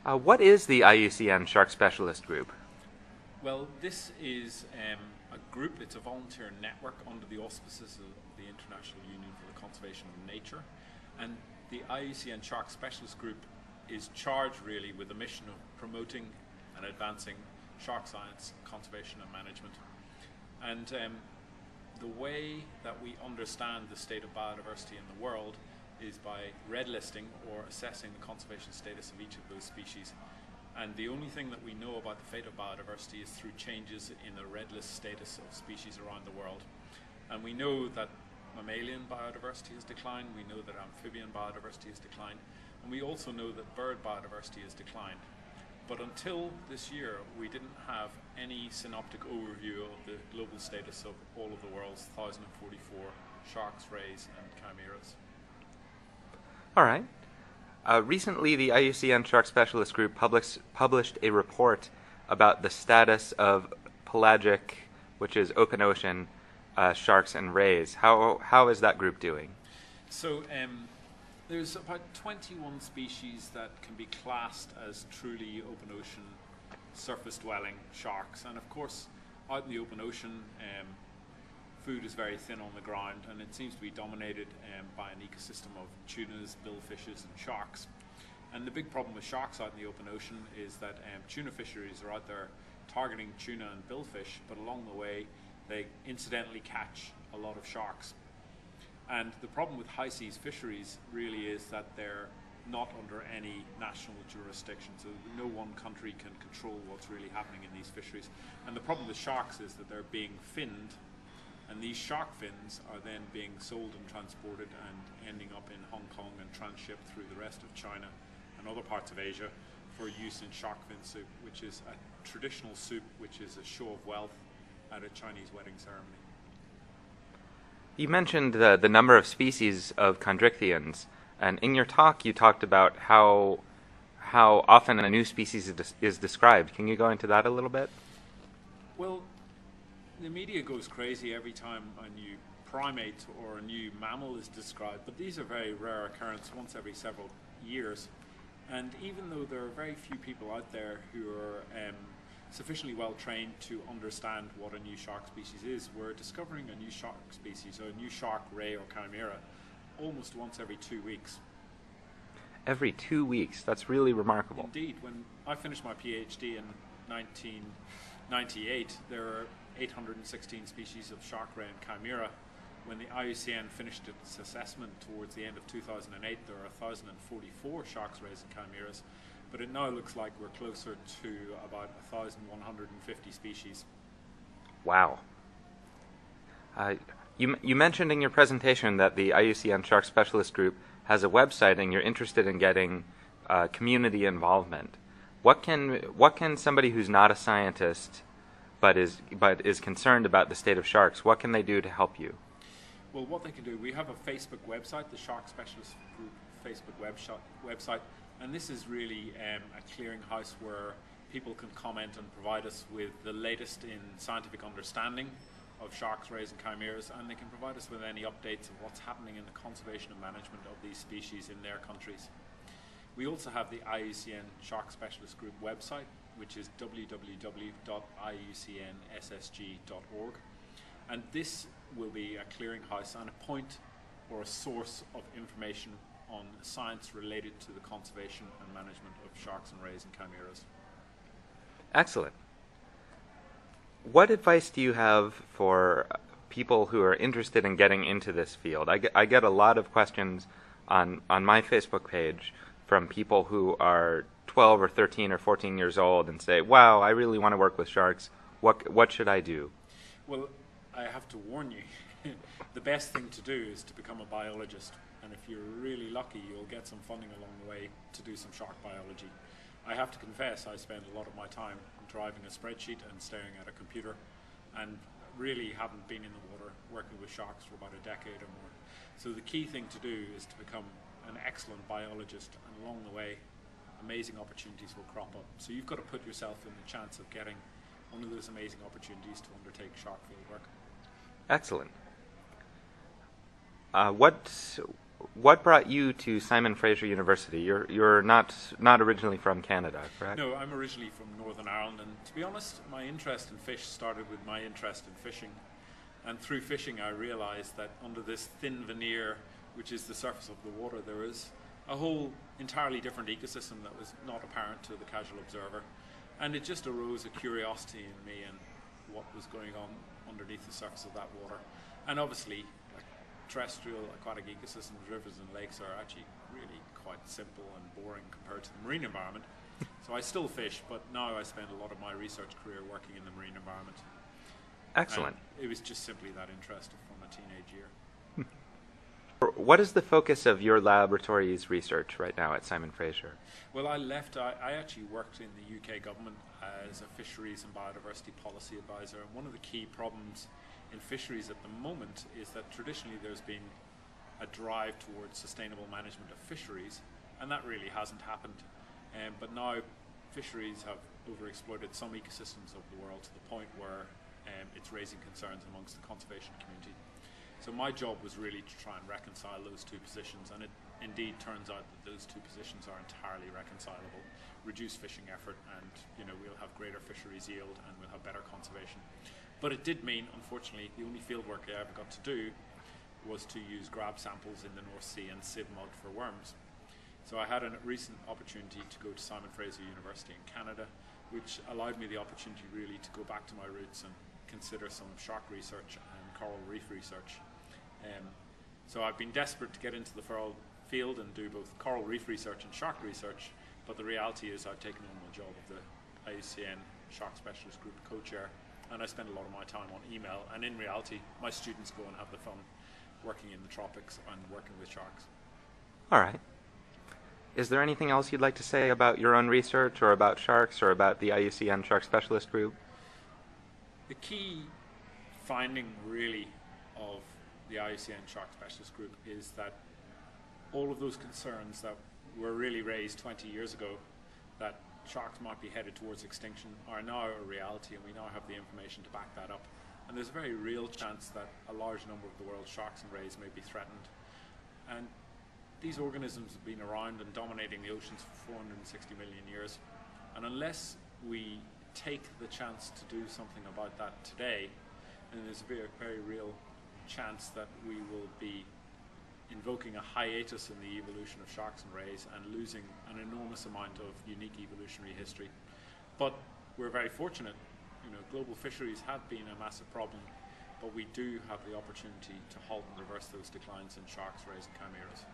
What is the IUCN Shark Specialist Group? Well, this is a group, it's a volunteer network under the auspices of the International Union for the Conservation of Nature. And the IUCN Shark Specialist Group is charged really with the mission of promoting and advancing shark science, conservation and management. And the way that we understand the state of biodiversity in the world is by red listing or assessing the conservation status of each of those species. And the only thing that we know about the fate of biodiversity is through changes in the red list status of species around the world. And we know that mammalian biodiversity has declined, we know that amphibian biodiversity has declined, and we also know that bird biodiversity has declined. But until this year, we didn't have any synoptic overview of the global status of all of the world's 1,044 sharks, rays, and chimeras. All right. Recently, the IUCN Shark Specialist Group published a report about the status of pelagic, which is open ocean, sharks and rays. How is that group doing? So there's about 21 species that can be classed as truly open ocean surface-dwelling sharks. And of course, out in the open ocean, food is very thin on the ground, and it seems to be dominated by an ecosystem of tunas, billfishes and sharks. And the big problem with sharks out in the open ocean is that tuna fisheries are out there targeting tuna and billfish, but along the way they incidentally catch a lot of sharks. And the problem with high seas fisheries really is that they're not under any national jurisdiction, so no one country can control what's really happening in these fisheries. And the problem with sharks is that they're being finned, and these shark fins are then being sold and transported and ending up in Hong Kong and transshipped through the rest of China and other parts of Asia for use in shark fin soup, which is a traditional soup which is a show of wealth at a Chinese wedding ceremony. You mentioned the number of species of chondrichthyans, and in your talk you talked about how often a new species is described. Can you go into that a little bit? Well, the media goes crazy every time a new primate or a new mammal is described, but these are very rare occurrences, once every several years. And even though there are very few people out there who are sufficiently well trained to understand what a new shark species is, we're discovering a new shark species, or a new shark, ray or chimera, almost once every 2 weeks. Every 2 weeks? That's really remarkable. Indeed. When I finished my PhD in 1998, there were 816 species of shark, ray and chimera. When the IUCN finished its assessment towards the end of 2008, there were 1,044 sharks, rays and chimeras. But it now looks like we're closer to about 1,150 species. Wow. You mentioned in your presentation that the IUCN Shark Specialist Group has a website and you're interested in getting community involvement. What can somebody who's not a scientist but is concerned about the state of sharks, what can they do to help you? Well, what they can do, we have a Facebook website, the Shark Specialist Group Facebook website. And this is really a clearinghouse where people can comment and provide us with the latest in scientific understanding of sharks, rays and chimeras, and they can provide us with any updates of what's happening in the conservation and management of these species in their countries. We also have the IUCN Shark Specialist Group website, which is www.iucnssg.org, and this will be a clearinghouse and a point or a source of information on science related to the conservation and management of sharks and rays and chimeras. Excellent. What advice do you have for people who are interested in getting into this field? I get a lot of questions on my Facebook page from people who are 12 or 13 or 14 years old and say, wow, I really want to work with sharks. What should I do? Well, I have to warn you, the best thing to do is to become a biologist. And if you're really lucky, you'll get some funding along the way to do some shark biology. I have to confess, I spend a lot of my time driving a spreadsheet and staring at a computer, and really haven't been in the water working with sharks for about a decade or more. So the key thing to do is to become an excellent biologist, and along the way, amazing opportunities will crop up. So you've got to put yourself in the chance of getting one of those amazing opportunities to undertake shark field work. Excellent. What brought you to Simon Fraser University? You're not originally from Canada, correct? No, I'm originally from Northern Ireland, and to be honest, my interest in fish started with my interest in fishing. And through fishing, I realized that under this thin veneer, which is the surface of the water, there is a whole entirely different ecosystem that was not apparent to the casual observer. And it just arose a curiosity in me and what was going on underneath the surface of that water. And obviously, terrestrial aquatic ecosystems, rivers and lakes are actually really quite simple and boring compared to the marine environment. So I still fish, but now I spend a lot of my research career working in the marine environment. Excellent. And it was just simply that interest from a teenage year. What is the focus of your laboratory's research right now at Simon Fraser? Well, I actually worked in the UK government as a fisheries and biodiversity policy advisor, and one of the key problems in fisheries at the moment is that traditionally there's been a drive towards sustainable management of fisheries, and that really hasn't happened. But now fisheries have overexploited some ecosystems of the world to the point where it's raising concerns amongst the conservation community. So my job was really to try and reconcile those two positions, and it indeed turns out that those two positions are entirely reconcilable. Reduce fishing effort, and we'll have greater fisheries yield, and we'll have better conservation. But it did mean, unfortunately, the only field work I ever got to do was to use grab samples in the North Sea and sieve mud for worms. So I had a recent opportunity to go to Simon Fraser University in Canada, which allowed me the opportunity really to go back to my roots and consider some shark research and coral reef research. So I've been desperate to get into the field and do both coral reef research and shark research, but the reality is I've taken on the job of the IUCN Shark Specialist Group co-chair, and I spend a lot of my time on email, and in reality my students go and have the fun working in the tropics and working with sharks. All right. Is there anything else you'd like to say about your own research or about sharks or about the IUCN Shark Specialist Group? The key finding really of the IUCN Shark Specialist Group is that all of those concerns that were really raised 20 years ago, that sharks might be headed towards extinction, are now a reality, and we now have the information to back that up. And there's a very real chance that a large number of the world's sharks and rays may be threatened. And these organisms have been around and dominating the oceans for 460 million years. And unless we take the chance to do something about that today, then there's a very, very real chance that we will be invoking a hiatus in the evolution of sharks and rays and losing an enormous amount of unique evolutionary history. But we're very fortunate. Global fisheries have been a massive problem, but we do have the opportunity to halt and reverse those declines in sharks, rays and chimeras.